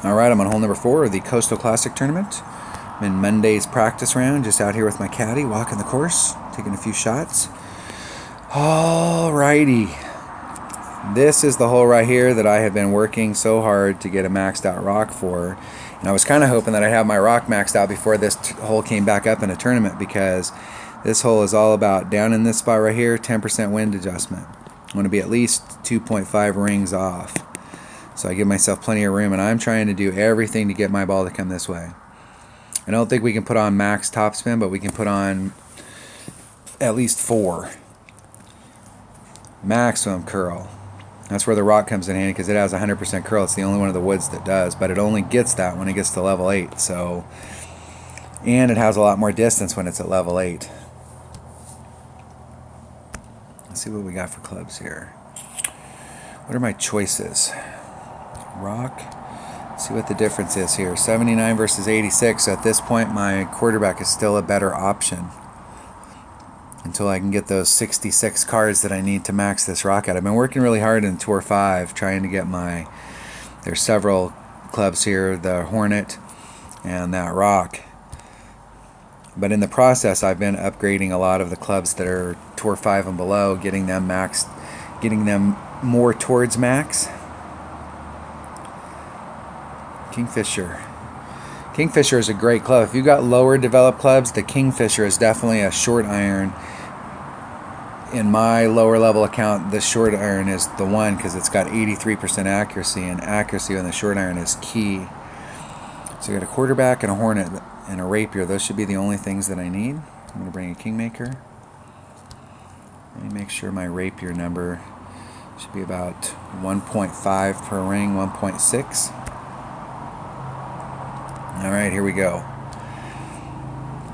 Alright, I'm on hole number 4 of the Coastal Classic Tournament. I'm in Monday's practice round, just out here with my caddy, walking the course, taking a few shots. Alrighty. This is the hole right here that I have been working so hard to get a maxed out rock for. And I was kind of hoping that I'd have my rock maxed out before this hole came back up in a tournament, because this hole is all about, down in this spot right here, 10% wind adjustment. I'm going to be at least 2.5 rings off. So I give myself plenty of room, and I'm trying to do everything to get my ball to come this way. I don't think we can put on max topspin, but we can put on at least 4. Maximum curl. That's where the rock comes in handy, because it has 100% curl. It's the only one of the woods that does, but it only gets that when it gets to level 8. So, and it has a lot more distance when it's at level 8. Let's see what we got for clubs here. What are my choices? Rock. Let's see what the difference is here. 79 versus 86. So at this point, my quarterback is still a better option until I can get those 66 cards that I need to max this rock out. I've been working really hard in Tour 5 trying to get my... There's several clubs here, the Hornet and that rock. But in the process, I've been upgrading a lot of the clubs that are Tour 5 and below, getting them maxed, getting them more towards max. Kingfisher. Kingfisher is a great club. If you've got lower developed clubs, the Kingfisher is definitely a short iron. In my lower level account, the short iron is the one, because it's got 83% accuracy, and accuracy on the short iron is key. So I got a quarterback and a Hornet and a rapier. Those should be the only things that I need. I'm going to bring a Kingmaker. Let me make sure my rapier number should be about 1.5 per ring, 1.6. Alright, here we go.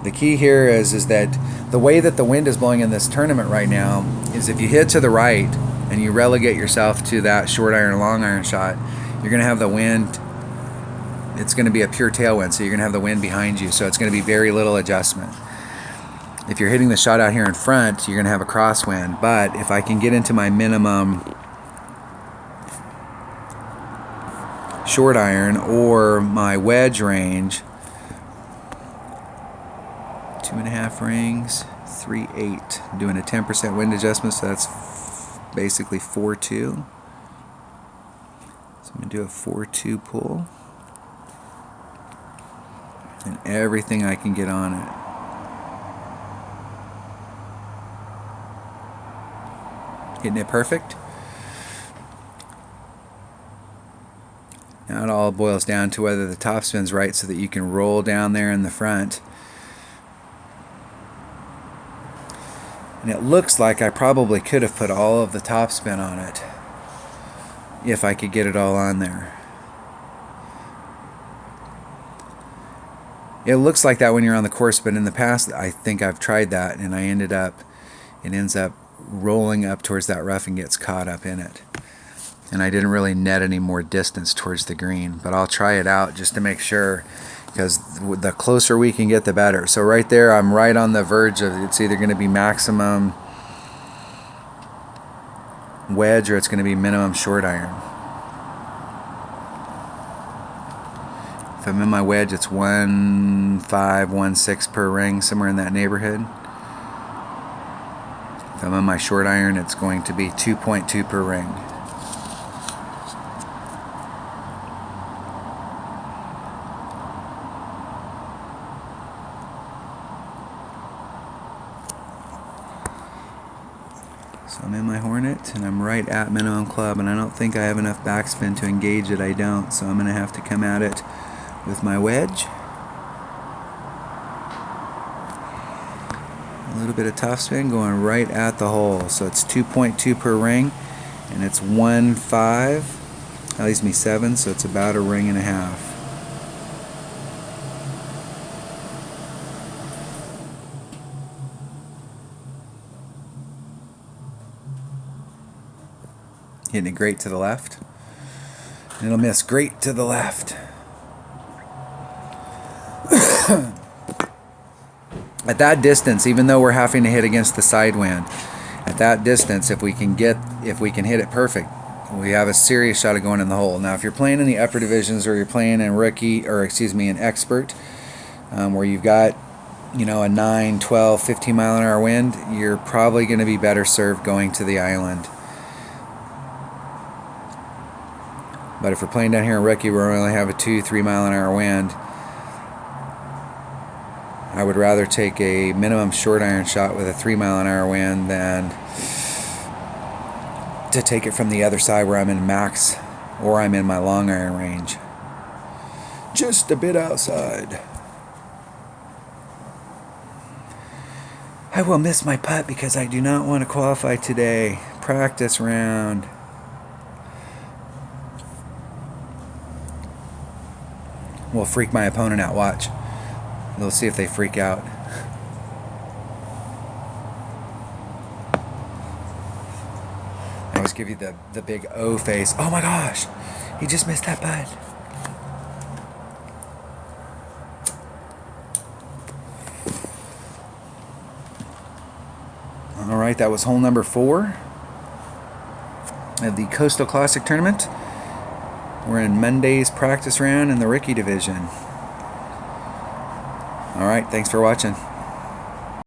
The key here is that the way that the wind is blowing in this tournament right now is, if you hit to the right and you relegate yourself to that short iron, long iron shot, you're going to have the wind, it's going to be a pure tailwind, so you're going to have the wind behind you, so it's going to be very little adjustment. If you're hitting the shot out here in front, you're going to have a crosswind, but if I can get into my minimum short iron or my wedge range, 2.5 rings, 3.8, doing a 10% wind adjustment, so that's basically 4.2. So I'm going to do a 4.2 pull, and everything I can get on it. Hitting it perfect. Now it all boils down to whether the topspin's right, so that you can roll down there in the front. And it looks like I probably could have put all of the topspin on it if I could get it all on there. It looks like that when you're on the course, but in the past I think I've tried that, and it ends up rolling up towards that rough and gets caught up in it. And I didn't really net any more distance towards the green, but I'll try it out just to make sure, because the closer we can get, the better. So right there, I'm right on the verge of, it's either going to be maximum wedge or it's going to be minimum short iron. If I'm in my wedge, it's 1.5, 1.6 per ring, somewhere in that neighborhood. If I'm on my short iron, it's going to be 2.2 per ring. So I'm in my Hornet, and I'm right at minimum club, and I don't think I have enough backspin to engage it. I don't, so I'm going to have to come at it with my wedge. A little bit of topspin going right at the hole, so it's 2.2 per ring, and it's 1.5. That leaves me 7, so it's about a ring and a half. Hitting it great to the left. And it'll miss great to the left. At that distance, even though we're having to hit against the side wind, at that distance, if we can hit it perfect, we have a serious shot of going in the hole. Now, if you're playing in the upper divisions or you're playing in rookie, or excuse me, an expert, where you've got, you know, a 9, 12, 15 mile an hour wind, you're probably going to be better served going to the island. But if we're playing down here in rookie where we only have a 2, 3 mile an hour wind, I would rather take a minimum short iron shot with a 3 mile an hour wind than to take it from the other side where I'm in max or I'm in my long iron range. Just a bit outside. I will miss my putt because I do not want to qualify today. Practice round. We'll freak my opponent out, watch. We'll see if they freak out. I always give you the big O face. Oh my gosh, he just missed that putt. All right, that was hole number 4 of the Coastal Classic Tournament. We're in Monday's practice round in the rookie division. All right, thanks for watching.